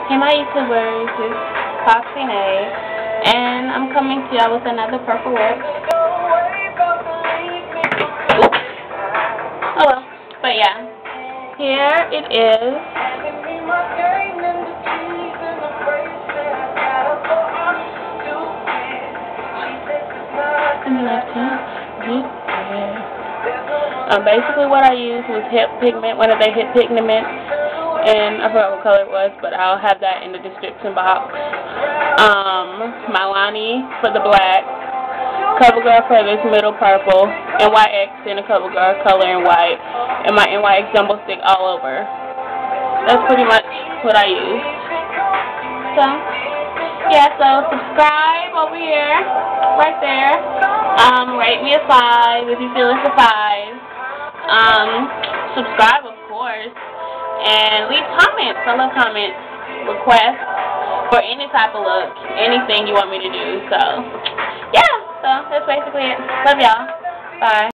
Hey my YouTubers, it's Foxy Nay, and I'm coming to y'all with another purple whip. Oops. Oh well, but yeah, here it is. In the left hand, basically what I used was hip pigment, one of the hip pigments, and I forgot what color it was, but I'll have that in the description box. Milani for the black, CoverGirl for this middle purple, NYX in the CoverGirl color in white, and my NYX jumbo stick all over. That's pretty much what I used. So, yeah, so subscribe over here, right there. Rate me a 5 if you feel it's a 5. Subscribe, of course. And leave comments. I love comments, requests for any type of look, anything you want me to do. So, yeah. So, that's basically it. Love y'all. Bye.